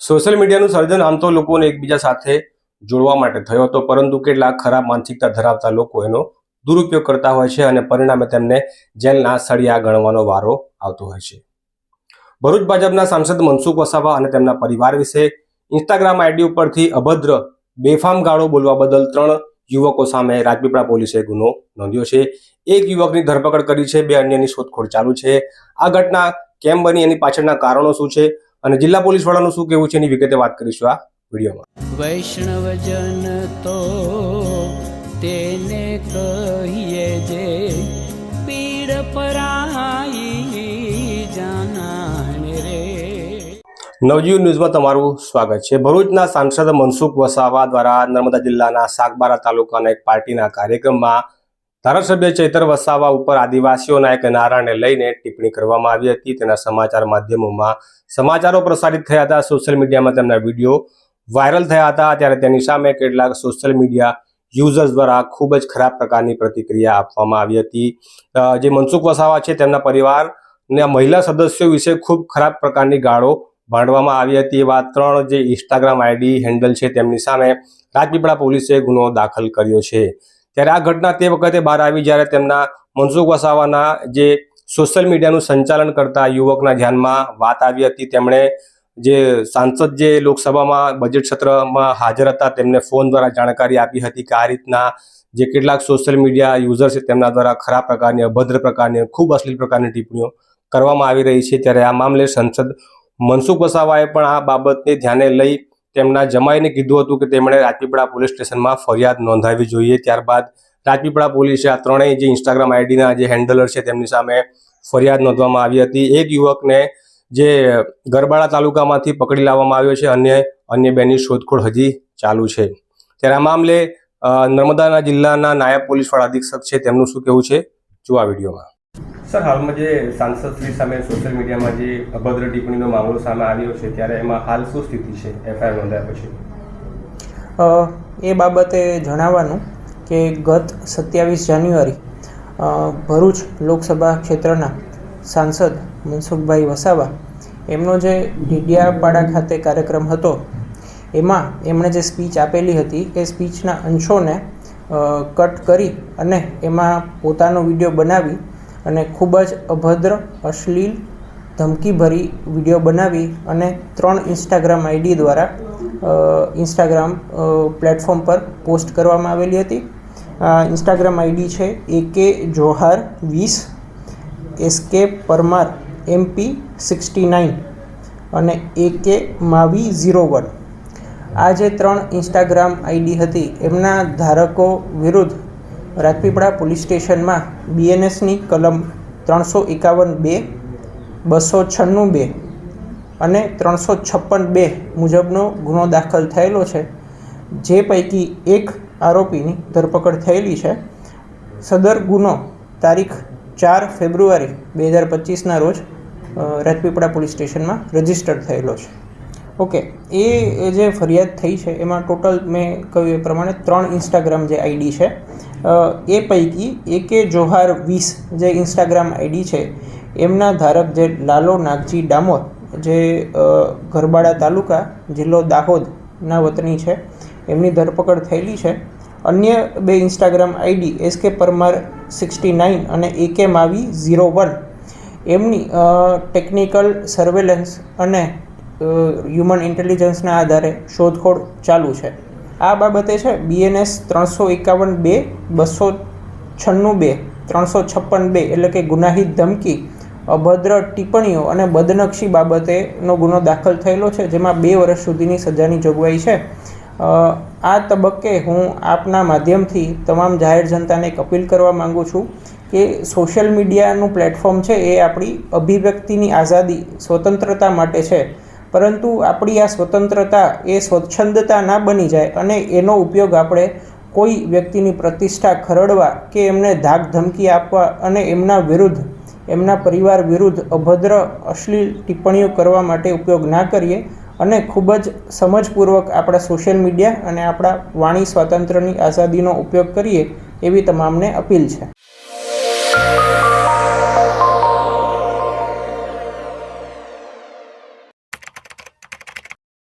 Social મીડિયાનું સર્જન આમ તો લોકોને એકબીજા સાથે જોડવા માટે થયો હતો, પરંતુ કેટલાક ખરાબ માનસિકતા ધરાવતા લોકો એનો દુરુપયોગ કરતા હોય છે અને પરિણામે તેમને જેલના સળિયા ગણવાનો વારો આવતો હોય છે. ભરૂચ ભાજપના સાંસદ મનસુખ વસાવા અને તેમના પરિવાર વિશે ઇન્સ્ટાગ્રામ આઈડી ઉપરથી અભદ્ર બેફામ ગાળો બોલવા બદલ 3 યુવકો સામે રાજપીપળા પોલીસે ગુનો નોંધ્યો છે. એક યુવકની ધરપકડ કરી છે, 2 અન્યની શોધખોળ ચાલુ છે. આ ઘટના કેમ બની, એની પાછળના કારણો શું છે અને જિલ્લા પોલીસ વડાનું શું કહેવું છે, એની વિગતે વાત કરીશું આ વિડીયોમાં. વૈષ્ણવજન તો તેને કહીએ જે પીડ પરાઈ જાનાને રે. નવજીવન ન્યૂઝમાં તમારું સ્વાગત છે. ભરૂચના સાંસદ મનસુખ વસાવા દ્વારા નર્મદા જિલ્લાના સાગબારા તાલુકાના એક પાર્ટીના કાર્યક્રમમાં ધારાસભ્ય ચૈતર વસાવા ઉપર આદિવાસીઓના એક નારાને લઈને ટિપ્પણી કરવામાં આવી હતી. તેના સમાચાર માધ્યમોમાં સમાચારો પ્રસારિત થયા હતા, સોશિયલ મીડિયામાં તેમના વિડીયો વાયરલ થયા હતા. ત્યારે તેની સામે કેટલાક સોશિયલ મીડિયા યુઝર્સ દ્વારા ખૂબ જ ખરાબ પ્રકારની પ્રતિક્રિયા આપવામાં આવી હતી. જે મનસુખ વસાવા છે તેમના પરિવારના મહિલા સદસ્યો વિશે ખૂબ ખરાબ પ્રકારની ગાળો ભાંડવામાં આવી હતી. એવા 3 જે ઇન્સ્ટાગ્રામ આઈડી હેન્ડલ છે તેમની સામે રાજપીપળા પોલીસે ગુનો દાખલ કર્યો છે. ત્યારે આ ઘટના તે વખતે બહાર આવી જ્યારે તેમના મનસુખ વસાવાના જે સોશિયલ મીડિયાનું સંચાલન કરતા યુવકના ધ્યાનમાં વાત આવી હતી. તેમણે જે સાંસદ જે લોકસભામાં બજેટ સત્રમાં હાજર હતા તેમને ફોન દ્વારા જાણકારી આપી હતી કે આ રીતના જે કેટલાક સોશિયલ મીડિયા યુઝર છે તેમના દ્વારા ખરાબ પ્રકારની, અભદ્ર પ્રકારની, ખૂબ અશ્લીલ પ્રકારની ટિપ્પણીઓ કરવામાં આવી રહી છે. ત્યારે આ મામલે સાંસદ મનસુખ વસાવાએ પણ આ બાબતને ધ્યાને લઈ તેમના જમાઈને કીધું હતું કે તેમણે રાજપીપળા પોલીસ સ્ટેશનમાં ફરિયાદ નોંધાવવી જોઈએ. ત્યારબાદ રાજપીપળા પોલીસે આ 3 જે ઇન્સ્ટાગ્રામ આઈડીના જે હેન્ડલર છે તેમની સામે ફરિયાદ નોંધવામાં આવી હતી. એક યુવકને જે ગરબાડા તાલુકામાંથી પકડી લાવવામાં આવ્યો છે, અન્ય 2ની શોધખોળ હજી ચાલુ છે. ત્યારે આ મામલે નર્મદા જિલ્લાના નાયબ પોલીસ વડા અધિક્ષક છે તેમનું શું કહેવું છે, જો આ વિડીયોમાં. સર, હાલમાં જે સાંસદ શ્રી સામે સોશિયલ મીડિયામાં જે અભદ્ર ટિપ્પણીનો મામલો સામે આવ્યો છે, ત્યારે એમાં હાલ શું સ્થિતિ છે એફઆઈઆર નોંધાયા પછી? એ બાબતે જણાવવાનું કે ગત 27 જાન્યુઆરી ભરૂચ લોકસભા ક્ષેત્રના સાંસદ મનસુખભાઈ વસાવા એમનો જે ઢીડિયાપાડા ખાતે કાર્યક્રમ હતો એમાં એમણે જે સ્પીચ આપેલી હતી એ સ્પીચના અંશોને કટ કરી અને એમાં પોતાનો વિડીયો બનાવી અને ખૂબ જ અભદ્ર, અશ્લીલ, ધમકીભરી વિડીયો બનાવી અને 3 ઇન્સ્ટાગ્રામ આઈડી દ્વારા ઇન્સ્ટાગ્રામ પ્લેટફોર્મ પર પોસ્ટ કરવામાં આવેલી હતી. ઇન્સ્ટાગ્રામ આઈડી છે AK johar 20, SK Parmar MP 69 અને AK માવી 01. આ જે 3 ઇન્સ્ટાગ્રામ આઈડી હતી એમના ધારકો વિરુદ્ધ રાજપીપળા પોલીસ સ્ટેશનમાં BNSની કલમ 351(2), 296(2) અને 356(2) મુજબનો ગુનો દાખલ થયેલો છે, જે પૈકી એક આરોપીની ધરપકડ થયેલી છે. સદર ગુનો તારીખ 4 ફેબ્રુઆરી 2025ના રોજ રાજપીપળા પોલીસ સ્ટેશનમાં રજીસ્ટર થયેલો છે. ઓકે, એ જે ફરિયાદ થઈ છે એમાં ટોટલ મેં કહ્યું એ પ્રમાણે 3 ઇન્સ્ટાગ્રામ જે આઈડી છે એ પૈકી AK જોહાર 20 જે ઇન્સ્ટાગ્રામ આઈડી છે એમના ધારક જે લાલો નાગજી ડામોર, જે ગરબાડા તાલુકા, જિલ્લો દાહોદના વતની છે, એમની ધરપકડ થયેલી છે. અન્ય 2 ઇન્સ્ટાગ્રામ આઈડી SK પરમાર 69 અને AK માવી 01 એમની ટેકનિકલ સર્વેલન્સ અને હ્યુમન ઇન્ટેલિજન્સના આધારે શોધખોળ ચાલુ છે. આ બાબતે છે BNS 351(2), 296(2), 356(2) એટલે કે ગુનાહિત ધમકી, અભદ્ર ટિપ્પણીઓ અને બદનક્ષી બાબતેનો ગુનો દાખલ થયેલો છે, જેમાં 2 વર્ષ સુધીની સજાની જોગવાઈ છે. આ તબક્કે હું આપના માધ્યમથી તમામ જાહેર જનતાને એક અપીલ કરવા માગું છું કે સોશિયલ મીડિયાનું પ્લેટફોર્મ છે એ આપણી અભિવ્યક્તિની આઝાદી, સ્વતંત્રતા માટે છે, પરંતુ આપણી આ સ્વતંત્રતા એ સ્વચ્છંદતા ના બની જાય અને એનો ઉપયોગ આપણે કોઈ વ્યક્તિની પ્રતિષ્ઠા ખરડવા કે એમને ધાક ધમકી આપવા અને એમના વિરુદ્ધ, એમના પરિવાર વિરુદ્ધ અભદ્ર, અશ્લીલ ટિપ્પણીઓ કરવા માટે ઉપયોગ ના કરીએ અને ખૂબ જ સમજપૂર્વક આપણા સોશિયલ મીડિયા અને આપણા વાણી સ્વાતંત્ર્યની આઝાદીનો ઉપયોગ કરીએ એવી તમામને અપીલ છે.